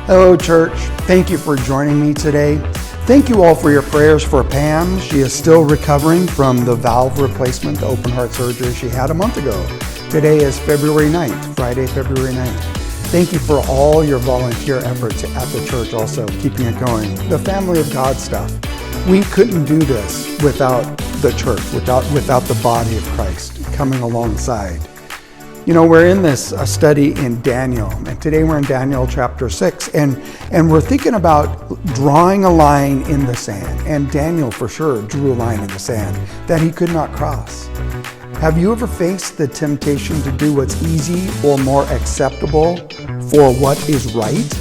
Hello, church. Thank you for joining me today. Thank you all for your prayers for Pam. She is still recovering from the valve replacement, the open heart surgery she had a month ago. Today is February 9th, Friday, February 9th. Thank you for all your volunteer efforts at the church also, keeping it going. The family of God stuff. We couldn't do this without the church, without the body of Christ coming alongside. You know, we're in this study in Daniel, and today we're in Daniel chapter 6, and we're thinking about drawing a line in the sand. And Daniel, for sure, drew a line in the sand that he could not cross. Have you ever faced the temptation to do what's easy or more acceptable for what is right?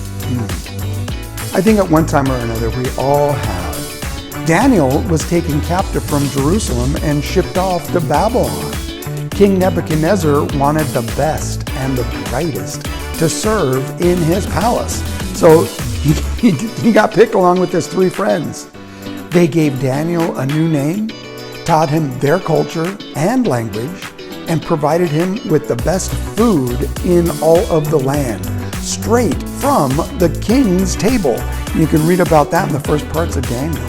I think at one time or another we all have. Daniel was taken captive from Jerusalem and shipped off to Babylon. King Nebuchadnezzar wanted the best and the brightest to serve in his palace. So he got picked along with his three friends. They gave Daniel a new name, taught him their culture and language, and provided him with the best food in all of the land, straight from the king's table. You can read about that in the first parts of Daniel.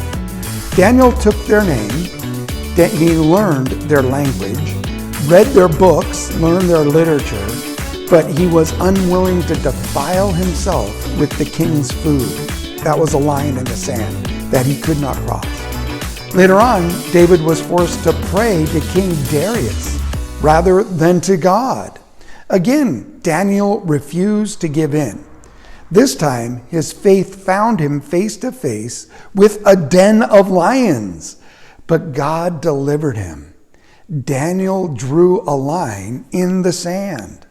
Daniel took their name, he learned their language, read their books, learned their literature, but he was unwilling to defile himself with the king's food. That was a line in the sand that he could not cross. Later on, David was forced to pray to King Darius rather than to God. Again, Daniel refused to give in. This time, his faith found him face to face with a den of lions, but God delivered him. Daniel drew a line in the sand.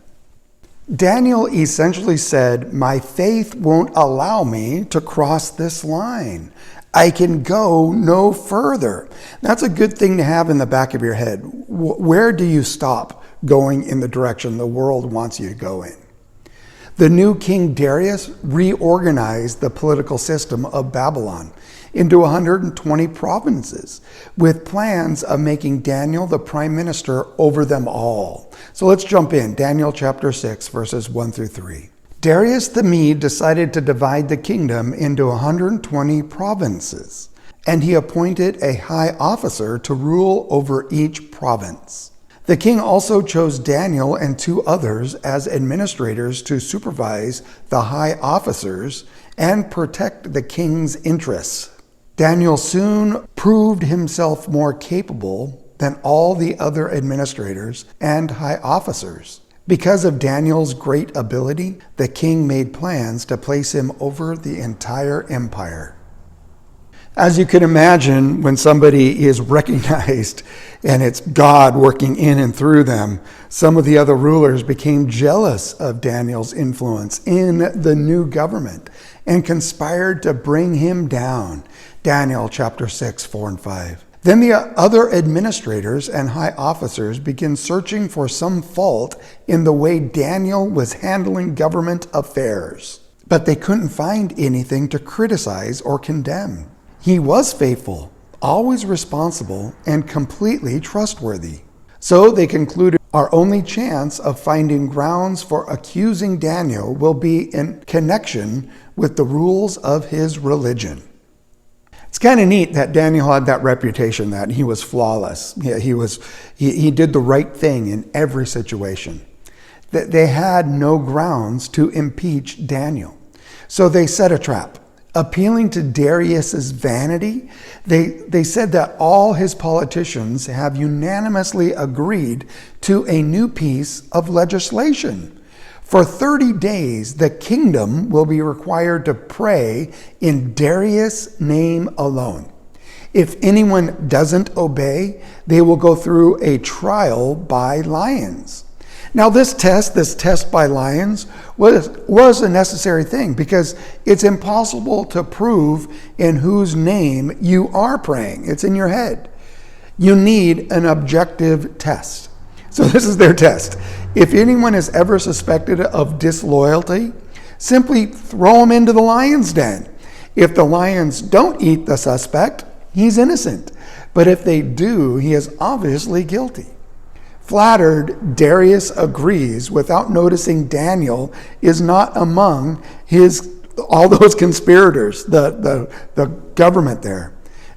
Daniel essentially said, my faith won't allow me to cross this line. I can go no further. That's a good thing to have in the back of your head. Where do you stop going in the direction the world wants you to go in? The new King Darius reorganized the political system of Babylon into 120 provinces with plans of making Daniel the prime minister over them all. So let's jump in. Daniel chapter 6, verses 1 through 3. Darius the Mede decided to divide the kingdom into 120 provinces, and he appointed a high officer to rule over each province. The king also chose Daniel and two others as administrators to supervise the high officers and protect the king's interests. Daniel soon proved himself more capable than all the other administrators and high officers. Because of Daniel's great ability, the king made plans to place him over the entire empire. As you can imagine, when somebody is recognized and it's God working in and through them, some of the other rulers became jealous of Daniel's influence in the new government and conspired to bring him down. Daniel chapter 6, 4 and 5. Then the other administrators and high officers began searching for some fault in the way Daniel was handling government affairs. But they couldn't find anything to criticize or condemn. He was faithful, always responsible, and completely trustworthy. So they concluded our only chance of finding grounds for accusing Daniel will be in connection with the rules of his religion. It's kind of neat that Daniel had that reputation that he was flawless. He did the right thing in every situation. That they had no grounds to impeach Daniel. So they set a trap. Appealing to Darius's vanity, they said that all his politicians have unanimously agreed to a new piece of legislation. For 30 days, the kingdom will be required to pray in Darius' name alone. If anyone doesn't obey, they will go through a trial by lions. Now this test by lions was a necessary thing because it's impossible to prove in whose name you are praying. It's in your head. You need an objective test. So this is their test. If anyone is ever suspected of disloyalty, simply throw him into the lion's den. If the lions don't eat the suspect, he's innocent. But if they do, he is obviously guilty. Flattered, Darius agrees without noticing Daniel is not among his all those conspirators, the government there.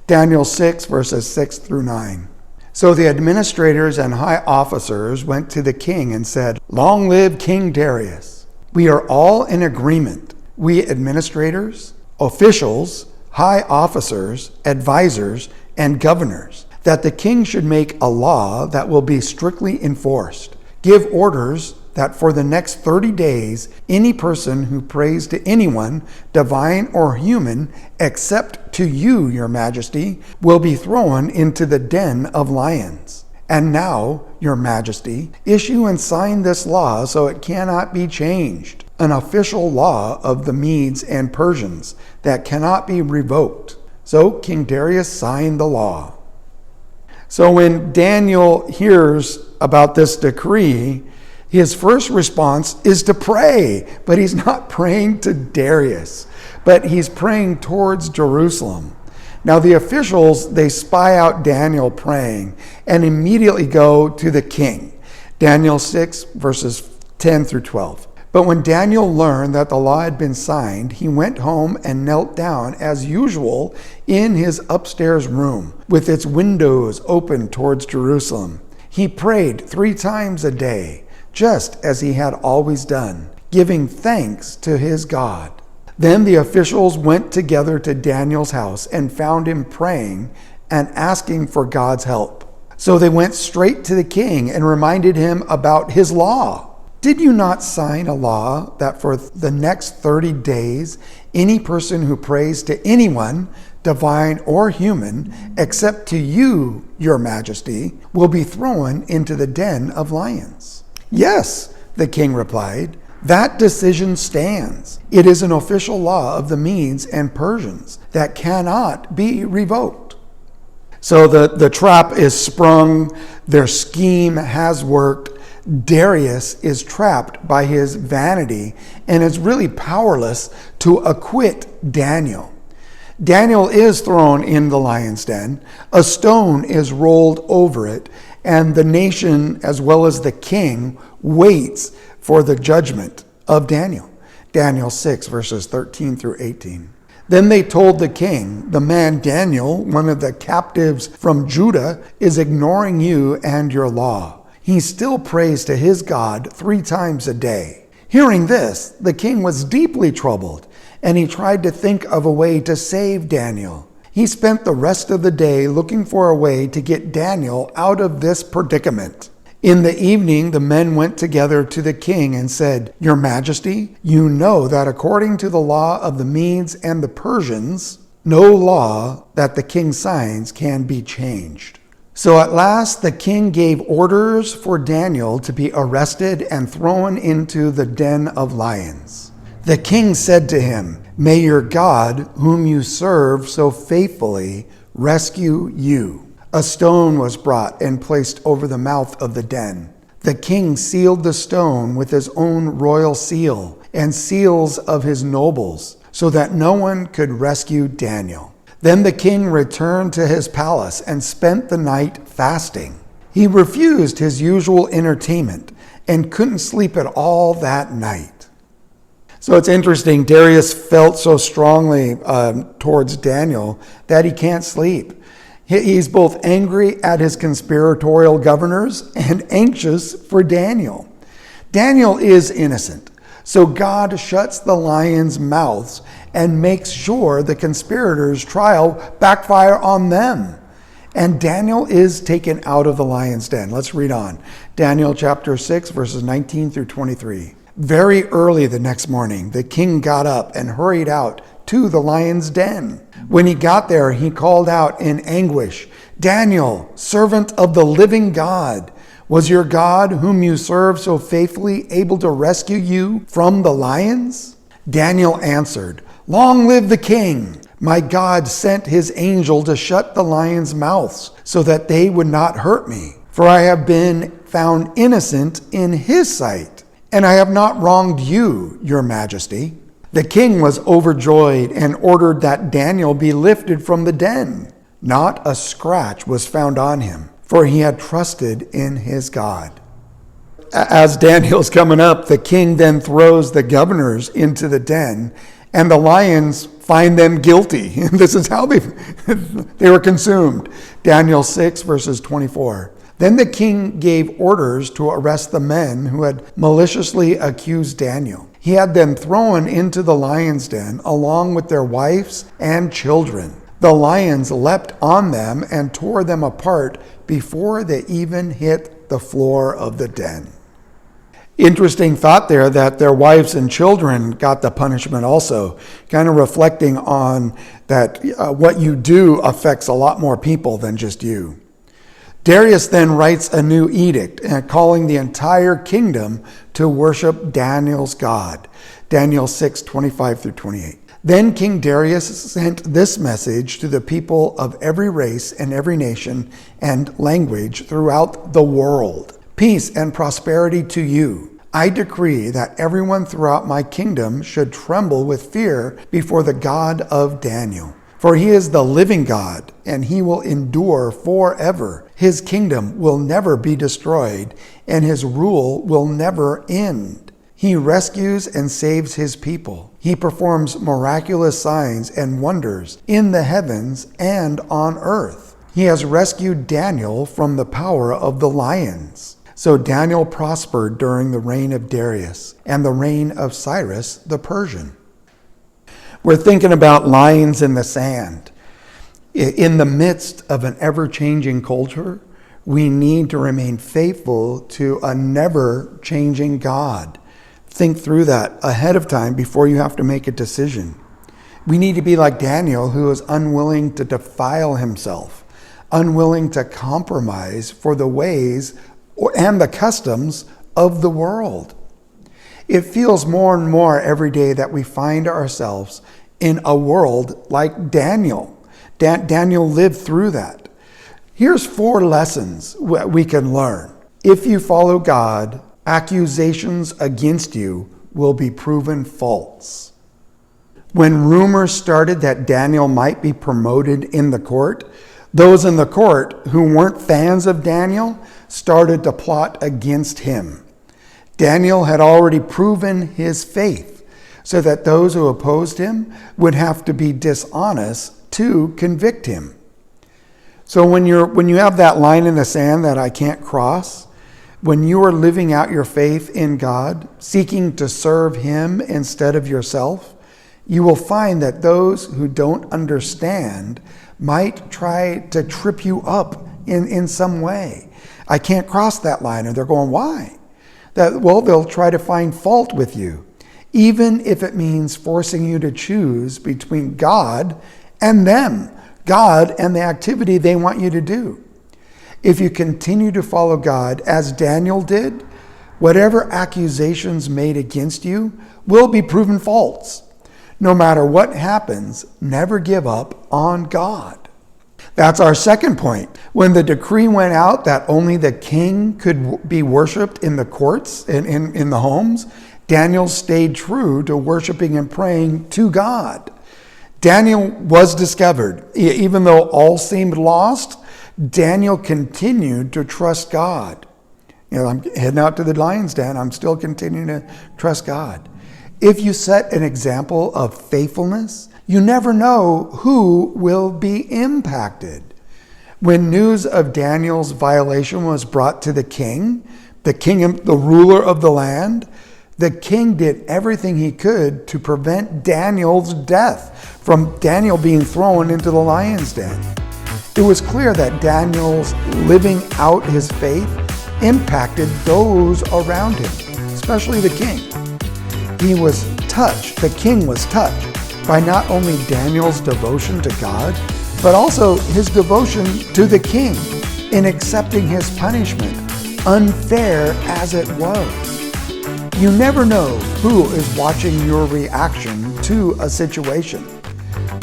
Daniel 6, verses 6 through 9. So the administrators and high officers went to the king and said, "Long live King Darius. We are all in agreement, we administrators, officials, high officers, advisors, and governors, that the king should make a law that will be strictly enforced. Give orders that for the next 30 days, any person who prays to anyone, divine or human, except to you, your majesty, will be thrown into the den of lions. And now, your majesty, issue and sign this law so it cannot be changed, an official law of the Medes and Persians that cannot be revoked." So King Darius signed the law. So when Daniel hears about this decree, his first response is to pray, but he's not praying to Darius, but he's praying towards Jerusalem. Now the officials, they spy out Daniel praying and immediately go to the king. Daniel 6, verses 10 through 12. But when Daniel learned that the law had been signed, he went home and knelt down as usual in his upstairs room, with its windows open towards Jerusalem. He prayed 3 times a day, just as he had always done, giving thanks to his God. Then the officials went together to Daniel's house and found him praying and asking for God's help. So they went straight to the king and reminded him about his law. "Did you not sign a law that for the next 30 days, any person who prays to anyone, divine or human, except to you, your majesty, will be thrown into the den of lions?" "Yes," the king replied, "that decision stands. It is an official law of the Medes and Persians that cannot be revoked." So the trap is sprung. Their scheme has worked. Darius is trapped by his vanity and is really powerless to acquit Daniel. Daniel is thrown in the lion's den. A stone is rolled over it, and the nation, as well as the king, waits for the judgment of Daniel. Daniel 6, verses 13 through 18. Then they told the king, "The man Daniel, one of the captives from Judah, is ignoring you and your law. He still prays to his God 3 times a day." Hearing this, the king was deeply troubled, and he tried to think of a way to save Daniel. He spent the rest of the day looking for a way to get Daniel out of this predicament. In the evening, the men went together to the king and said, "Your Majesty, you know that according to the law of the Medes and the Persians, no law that the king signs can be changed." So at last the king gave orders for Daniel to be arrested and thrown into the den of lions. The king said to him, "May your God, whom you serve so faithfully, rescue you." A stone was brought and placed over the mouth of the den. The king sealed the stone with his own royal seal and seals of his nobles, so that no one could rescue Daniel. Then the king returned to his palace and spent the night fasting. He refused his usual entertainment and couldn't sleep at all that night. So it's interesting, Darius felt so strongly towards Daniel that he can't sleep. He's both angry at his conspiratorial governors and anxious for Daniel. Daniel is innocent, so God shuts the lions' mouths and makes sure the conspirators' trial backfire on them. And Daniel is taken out of the lion's den. Let's read on. Daniel chapter 6, verses 19 through 23. Very early the next morning, the king got up and hurried out to the lion's den. When he got there, he called out in anguish, "Daniel, servant of the living God, was your God, whom you serve so faithfully, able to rescue you from the lions?" Daniel answered, "Long live the king! My God sent his angel to shut the lions' mouths so that they would not hurt me. For I have been found innocent in his sight, and I have not wronged you, your majesty." The king was overjoyed and ordered that Daniel be lifted from the den. Not a scratch was found on him, for he had trusted in his God. As Daniel's coming up, the king then throws the governors into the den and the lions find them guilty. This is how they were consumed. Daniel 6, verses 24. Then the king gave orders to arrest the men who had maliciously accused Daniel. He had them thrown into the lion's den along with their wives and children. The lions leapt on them and tore them apart before they even hit the floor of the den. Interesting thought there that their wives and children got the punishment also, kind of reflecting on that what you do affects a lot more people than just you. Darius then writes a new edict calling the entire kingdom to worship Daniel's God. Daniel 6, 25 through 28. Then King Darius sent this message to the people of every race and every nation and language throughout the world. Peace and prosperity to you. I decree that everyone throughout my kingdom should tremble with fear before the God of Daniel. For he is the living God, and he will endure forever. His kingdom will never be destroyed, and his rule will never end. He rescues and saves his people. He performs miraculous signs and wonders in the heavens and on earth. He has rescued Daniel from the power of the lions. So Daniel prospered during the reign of Darius and the reign of Cyrus the Persian. We're thinking about lines in the sand. In the midst of an ever-changing culture, we need to remain faithful to a never-changing God. Think through that ahead of time before you have to make a decision. We need to be like Daniel, who is unwilling to defile himself, unwilling to compromise for the ways and the customs of the world. It feels more and more every day that we find ourselves in a world like Daniel. Daniel lived through that. Here's 4 lessons we can learn. If you follow God, accusations against you will be proven false. When rumors started that Daniel might be promoted in the court, those in the court who weren't fans of Daniel started to plot against him. Daniel had already proven his faith, so that those who opposed him would have to be dishonest to convict him. So when you have that line in the sand that I can't cross, when you are living out your faith in God, seeking to serve him instead of yourself, you will find that those who don't understand might try to trip you up in some way. I can't cross that line. And they're going, why? They'll try to find fault with you, even if it means forcing you to choose between God and them, God and the activity they want you to do. If you continue to follow God as Daniel did, whatever accusations made against you will be proven false. No matter what happens, never give up on God. That's our second point. When the decree went out that only the king could be worshiped in the courts, in the homes, Daniel stayed true to worshiping and praying to God. Daniel was discovered. Even though all seemed lost, Daniel continued to trust God. I'm heading out to the lion's den. I'm still continuing to trust God. If you set an example of faithfulness, you never know who will be impacted. When news of Daniel's violation was brought to the king, the ruler of the land, the king did everything he could to prevent Daniel's death from Daniel being thrown into the lion's den. It was clear that Daniel's living out his faith impacted those around him, especially the king. The king was touched by not only Daniel's devotion to God, but also his devotion to the king in accepting his punishment, unfair as it was. You never know who is watching your reaction to a situation.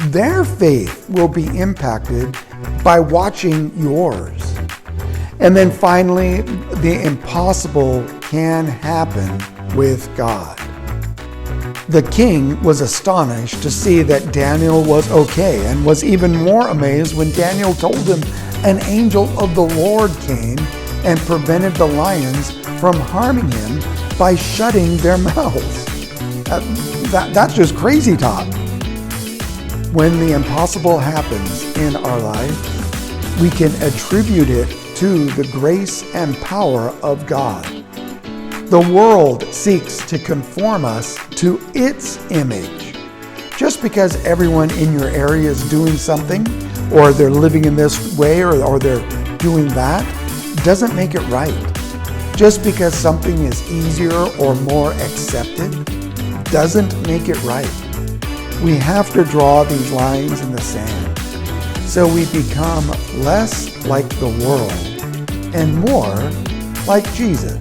Their faith will be impacted by watching yours. And then finally, the impossible can happen with God. The king was astonished to see that Daniel was okay, and was even more amazed when Daniel told him an angel of the Lord came and prevented the lions from harming him by shutting their mouths. That's just crazy talk. When the impossible happens in our life, we can attribute it to the grace and power of God. The world seeks to conform us to its image. Just because everyone in your area is doing something, or they're living in this way, or they're doing that, doesn't make it right. Just because something is easier or more accepted doesn't make it right. We have to draw these lines in the sand so we become less like the world and more like Jesus.